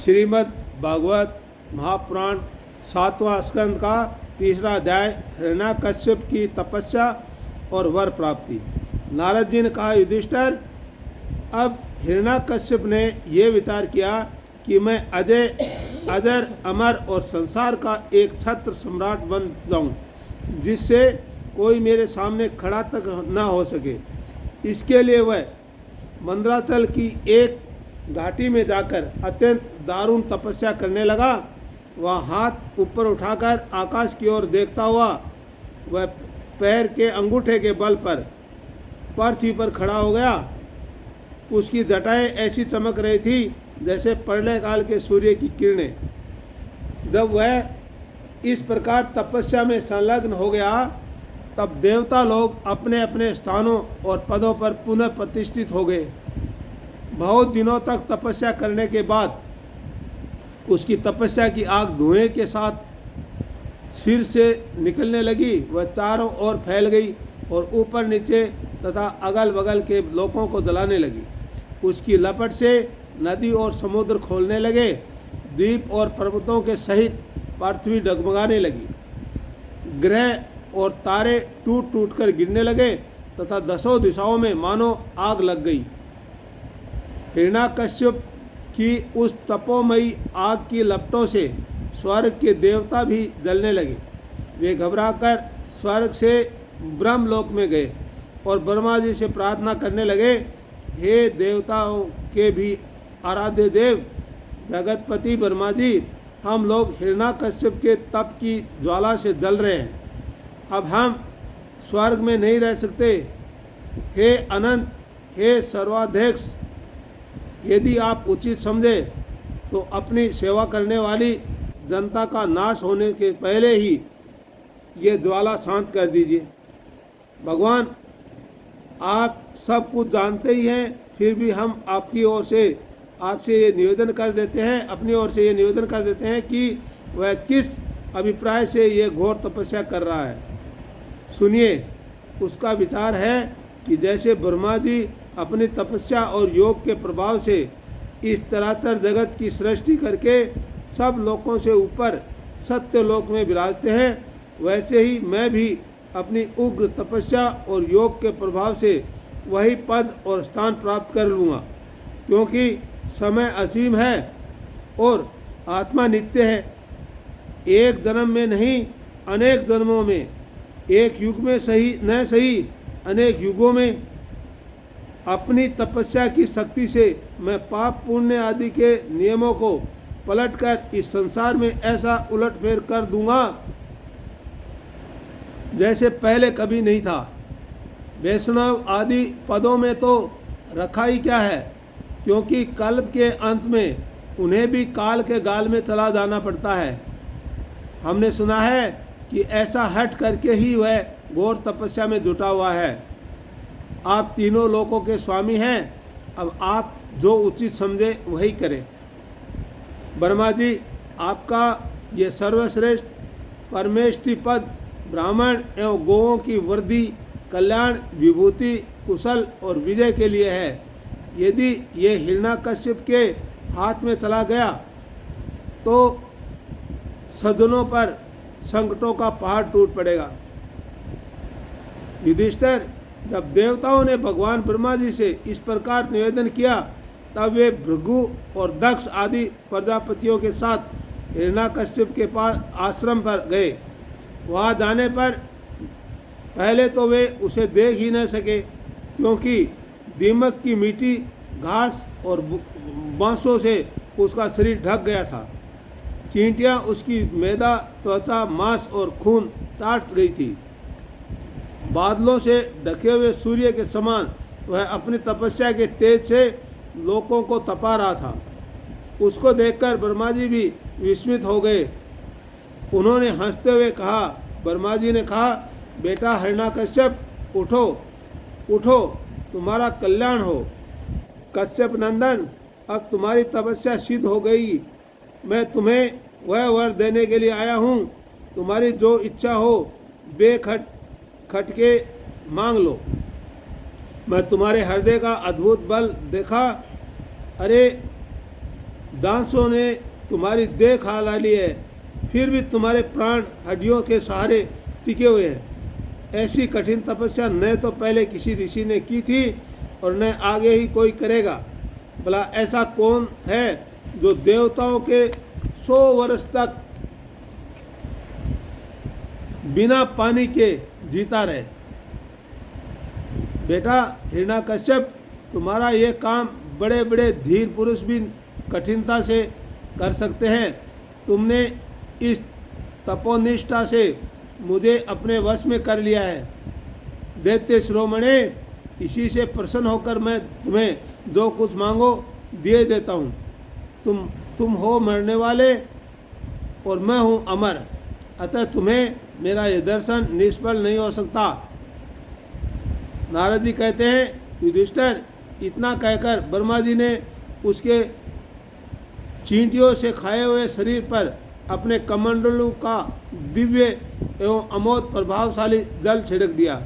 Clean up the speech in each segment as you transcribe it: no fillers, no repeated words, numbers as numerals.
श्रीमद् भागवत महापुराण 7वां स्कंद का 3रा अध्याय हिरण्याकश्यप की तपस्या और वर प्राप्ति। नारद जी ने कहा, युधिष्ठिर, अब हिरण्याकश्यप ने यह विचार किया कि मैं अजर अमर और संसार का एक छत्र सम्राट बन जाऊं, जिससे कोई मेरे सामने खड़ा तक न हो सके। इसके लिए वह मंदराचल की एक घाटी में जाकर अत्यंत दारुण तपस्या करने लगा। वह हाथ ऊपर उठाकर आकाश की ओर देखता हुआ वह पैर के अंगूठे के बल पर पृथ्वी पर खड़ा हो गया। उसकी जटाएं ऐसी चमक रही थी जैसे प्रलय काल के सूर्य की किरणें। जब वह इस प्रकार तपस्या में संलग्न हो गया, तब देवता लोग अपने अपने स्थानों और पदों पर पुनः प्रतिष्ठित हो गए। बहुत दिनों तक तपस्या करने के बाद उसकी तपस्या की आग धुएं के साथ सिर से निकलने लगी। वह चारों ओर फैल गई और ऊपर नीचे तथा अगल बगल के लोगों को जलाने लगी। उसकी लपट से नदी और समुद्र खोलने लगे। द्वीप और पर्वतों के सहित पृथ्वी डगमगाने लगी। ग्रह और तारे टूट टूट कर गिरने लगे तथा दसों दिशाओं में मानो आग लग गई। हिरण्याकश्यप की उस तपोमयी आग की लपटों से स्वर्ग के देवता भी जलने लगे। वे घबराकर स्वर्ग से ब्रह्मलोक में गए और ब्रह्मा जी से प्रार्थना करने लगे, हे देवताओं के भी आराध्य देव, जगतपति ब्रह्मा जी, हम लोग हिरण्याकश्यप के तप की ज्वाला से जल रहे हैं। अब हम स्वर्ग में नहीं रह सकते। हे अनंत, हे सर्वाध्यक्ष, यदि आप उचित समझे तो अपनी सेवा करने वाली जनता का नाश होने के पहले ही ये ज्वाला शांत कर दीजिए। भगवान, आप सब कुछ जानते ही हैं, फिर भी हम आपकी ओर से आपसे ये निवेदन कर देते हैं, अपनी ओर से ये निवेदन कर देते हैं कि वह किस अभिप्राय से ये घोर तपस्या कर रहा है। सुनिए, उसका विचार है कि जैसे ब्रह्मा जी अपनी तपस्या और योग के प्रभाव से इस चराचर जगत की सृष्टि करके सब लोकों से ऊपर सत्य लोक में विराजते हैं, वैसे ही मैं भी अपनी उग्र तपस्या और योग के प्रभाव से वही पद और स्थान प्राप्त कर लूँगा। क्योंकि समय असीम है और आत्मा नित्य है। एक जन्म में नहीं, अनेक जन्मों में, एक युग में सही न सही, अनेक युगों में अपनी तपस्या की शक्ति से मैं पाप पुण्य आदि के नियमों को पलटकर इस संसार में ऐसा उलटफेर कर दूंगा जैसे पहले कभी नहीं था। वैष्णव आदि पदों में तो रखा ही क्या है, क्योंकि कल्प के अंत में उन्हें भी काल के गाल में चला जाना पड़ता है। हमने सुना है कि ऐसा हट करके ही वह घोर तपस्या में जुटा हुआ है। आप तीनों लोकों के स्वामी हैं, अब आप जो उचित समझे वही करें। ब्रह्मा जी, आपका ये सर्वश्रेष्ठ परमेष्टि पद ब्राह्मण एवं गोवों की वृद्धि, कल्याण, विभूति, कुशल और विजय के लिए है। यदि ये हिरण्याकश्यप के हाथ में चला गया तो सज्जनों पर संकटों का पहाड़ टूट पड़ेगा। युधिष्ठिर, जब देवताओं ने भगवान ब्रह्मा जी से इस प्रकार निवेदन किया, तब वे भृगु और दक्ष आदि प्रजापतियों के साथ हिरण्याकश्यप के पास आश्रम पर गए। वहाँ जाने पर पहले तो वे उसे देख ही न सके, क्योंकि दीमक की मिट्टी, घास और बांसों से उसका शरीर ढक गया था। चींटियाँ उसकी मैदा, त्वचा, मांस और खून चाट गई थी। बादलों से ढके हुए सूर्य के समान वह अपनी तपस्या के तेज से लोगों को तपा रहा था। उसको देखकर ब्रह्मा जी भी विस्मित हो गए। उन्होंने हंसते हुए कहा, ब्रह्मा जी ने कहा, बेटा हिरण्याकश्यप, उठो उठो, तुम्हारा कल्याण हो। कश्यप नंदन, अब तुम्हारी तपस्या सिद्ध हो गई। मैं तुम्हें वह वर देने के लिए आया हूँ। तुम्हारी जो इच्छा हो खटके मांग लो। मैं तुम्हारे हृदय का अद्भुत बल देखा। अरे डांसों ने तुम्हारी देह खा ली है, फिर भी तुम्हारे प्राण हड्डियों के सहारे टिके हुए हैं। ऐसी कठिन तपस्या न तो पहले किसी ऋषि ने की थी और न आगे ही कोई करेगा। भला ऐसा कौन है जो देवताओं के 100 वर्ष तक बिना पानी के जीता रहे। बेटा हिरण्यकश्यप, तुम्हारा ये काम बड़े बड़े धीर पुरुष भी कठिनता से कर सकते हैं। तुमने इस तपोनिष्ठा से मुझे अपने वश में कर लिया है। दैत्य शिरोमणे, इसी से प्रसन्न होकर मैं तुम्हें जो कुछ मांगो दिए देता हूँ। तुम हो मरने वाले और मैं हूँ अमर, अतः तुम्हें मेरा ये दर्शन निष्फल नहीं हो सकता। नारद जी कहते हैं, युधिष्ठिर, इतना कहकर ब्रह्मा जी ने उसके चींटियों से खाए हुए शरीर पर अपने कमंडलों का दिव्य एवं अमोघ प्रभावशाली जल छिड़क दिया।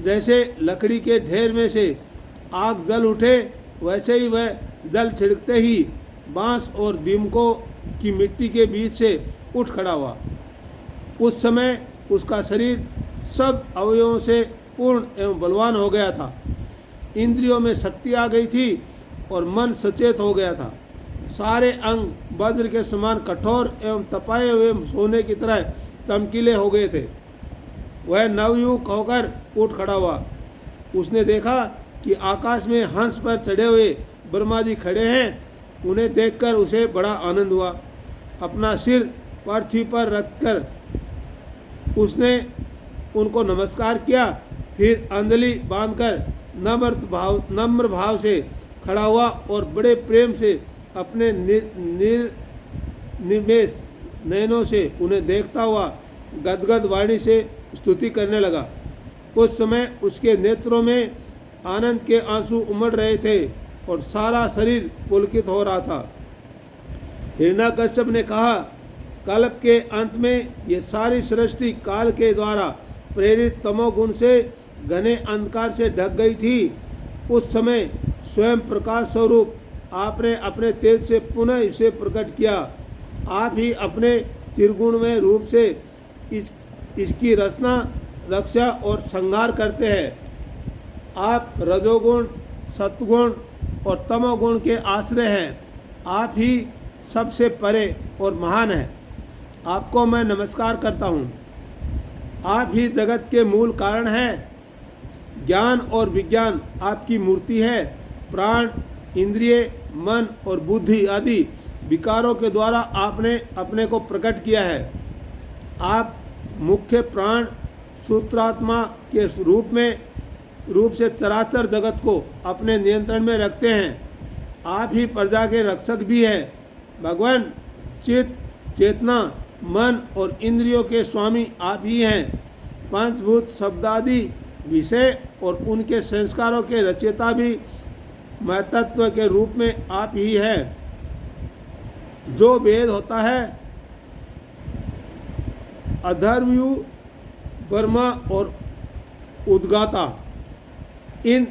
जैसे लकड़ी के ढेर में से आग जल उठे, वैसे ही वह जल छिड़कते ही बांस और दीमकों की मिट्टी के बीच से उठ खड़ा हुआ। उस समय उसका शरीर सब अवयवों से पूर्ण एवं बलवान हो गया था। इंद्रियों में शक्ति आ गई थी और मन सचेत हो गया था। सारे अंग वज्र के समान कठोर एवं तपाए हुए सोने की तरह चमकीले हो गए थे। वह नवयुवक होकर उठ खड़ा हुआ। उसने देखा कि आकाश में हंस पर चढ़े हुए ब्रह्मा जी खड़े हैं। उन्हें देखकर उसे बड़ा आनंद हुआ। अपना सिर पृथ्वी पर रखकर उसने उनको नमस्कार किया, फिर अंजलि बांधकर नम्र भाव से खड़ा हुआ और बड़े प्रेम से अपने निर्मेश नयनों से उन्हें देखता हुआ गदगद वाणी से स्तुति करने लगा। उस समय उसके नेत्रों में आनंद के आंसू उमड़ रहे थे और सारा शरीर पुलकित हो रहा था। हिरण्यकश्यप ने कहा, कल्प के अंत में ये सारी सृष्टि काल के द्वारा प्रेरित तमोगुण से घने अंधकार से ढक गई थी। उस समय स्वयं प्रकाश स्वरूप आपने अपने तेज से पुनः इसे प्रकट किया। आप ही अपने त्रिगुणमय रूप से इसकी रचना, रक्षा और संहार करते हैं। आप रजोगुण, सत्वगुण और तमोगुण के आश्रय हैं। आप ही सबसे परे और महान हैं। आपको मैं नमस्कार करता हूँ। आप ही जगत के मूल कारण हैं। ज्ञान और विज्ञान आपकी मूर्ति है। प्राण, इंद्रिय, मन और बुद्धि आदि विकारों के द्वारा आपने अपने को प्रकट किया है। आप मुख्य प्राण सूत्रात्मा के रूप से चराचर जगत को अपने नियंत्रण में रखते हैं। आप ही प्रजा के रक्षक भी हैं। भगवान, चित्त, चेतना, मन और इंद्रियों के स्वामी आप ही हैं। पंचभूत शब्दादि विषय और उनके संस्कारों के रचयिता भी महतत्व के रूप में आप ही हैं। जो वेद होता है, अधर्वयु, ब्रह्मा और उद्गाता, इन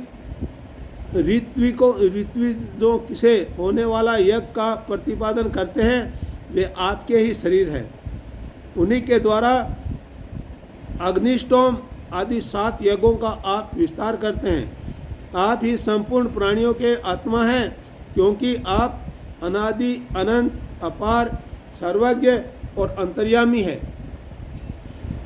ऋत्विजों से होने वाला यज्ञ का प्रतिपादन करते हैं, वे आपके ही शरीर हैं। उन्हीं के द्वारा अग्निष्टोम आदि 7 यज्ञों का आप विस्तार करते हैं। आप ही संपूर्ण प्राणियों के आत्मा हैं, क्योंकि आप अनादि, अनंत, अपार, सर्वज्ञ और अंतर्यामी हैं।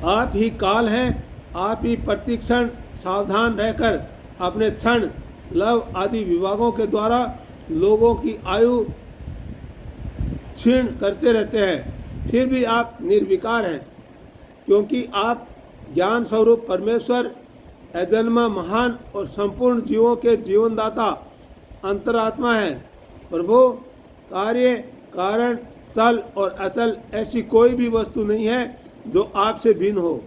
आप ही काल हैं। आप ही प्रतिक्षण सावधान रहकर अपने क्षण, लव आदि विभागों के द्वारा लोगों की आयु क्षीण करते रहते हैं। फिर भी आप निर्विकार हैं, क्योंकि आप ज्ञान स्वरूप परमेश्वर, अजन्मा, महान और संपूर्ण जीवों के जीवनदाता अंतरात्मा है। प्रभु, कार्य, कारण, चल और अचल ऐसी कोई भी वस्तु नहीं है जो आपसे भिन्न हो।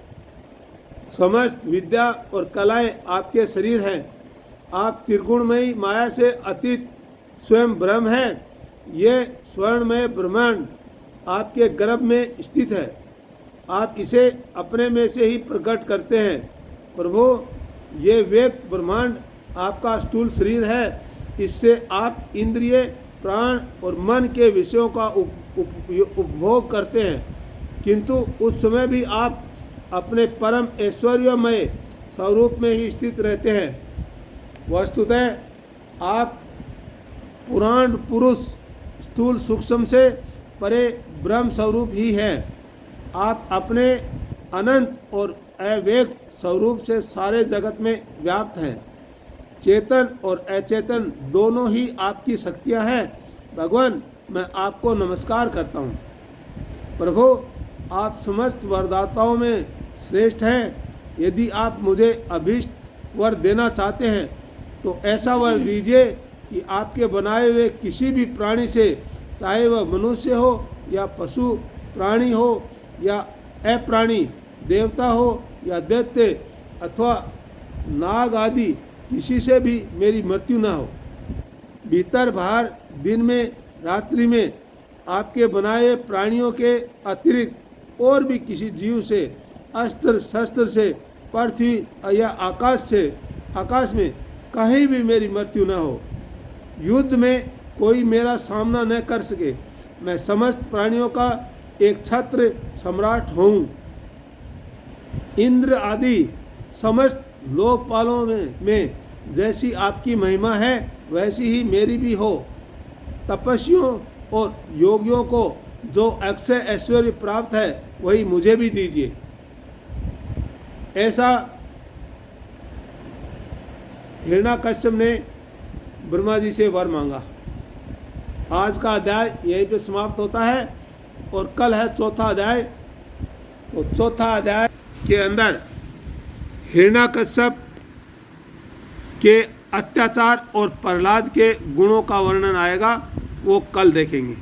समस्त विद्या और कलाएं आपके शरीर हैं। आप त्रिगुणमयी माया से अतीत स्वयं ब्रह्म हैं। ये स्वर्णमय ब्रह्मांड आपके गर्भ में स्थित है। आप इसे अपने में से ही प्रकट करते हैं। प्रभु, ये व्यक्त ब्रह्मांड आपका स्थूल शरीर है। इससे आप इंद्रिय, प्राण और मन के विषयों का उपभोग करते हैं, किंतु उस समय भी आप अपने परम ऐश्वर्यमय स्वरूप में ही स्थित रहते हैं। वस्तुतः आप पुराण पुरुष स्थूल सूक्ष्म से परे ब्रह्म स्वरूप ही है। आप अपने अनंत और अव्यक्त स्वरूप से सारे जगत में व्याप्त हैं। चेतन और अचेतन दोनों ही आपकी शक्तियां हैं। भगवान, मैं आपको नमस्कार करता हूँ। प्रभु, आप समस्त वरदाताओं में श्रेष्ठ हैं। यदि आप मुझे अभीष्ट वर देना चाहते हैं तो ऐसा वर दीजिए कि आपके बनाए हुए किसी भी प्राणी से, चाहे वह मनुष्य हो या पशु प्राणी हो या अप्राणी, देवता हो या दैत्य अथवा नाग आदि, किसी से भी मेरी मृत्यु न हो। भीतर बाहर, दिन में रात्रि में आपके बनाए प्राणियों के अतिरिक्त और भी किसी जीव से, अस्त्र शस्त्र से, पृथ्वी या आकाश में कहीं भी मेरी मृत्यु न हो। युद्ध में कोई मेरा सामना न कर सके। मैं समस्त प्राणियों का एक छत्र सम्राट हूँ। इंद्र आदि समस्त लोकपालों में जैसी आपकी महिमा है वैसी ही मेरी भी हो। तपस्वियों और योगियों को जो अक्षय ऐश्वर्य प्राप्त है वही मुझे भी दीजिए। ऐसा हिरण्याकश्यप ने ब्रह्मा जी से वर मांगा। आज का अध्याय यहीं पे समाप्त होता है और कल है चौथा अध्याय। तो चौथा अध्याय के अंदर हिरण्याकश्यप के अत्याचार और प्रहलाद के गुणों का वर्णन आएगा, वो कल देखेंगे।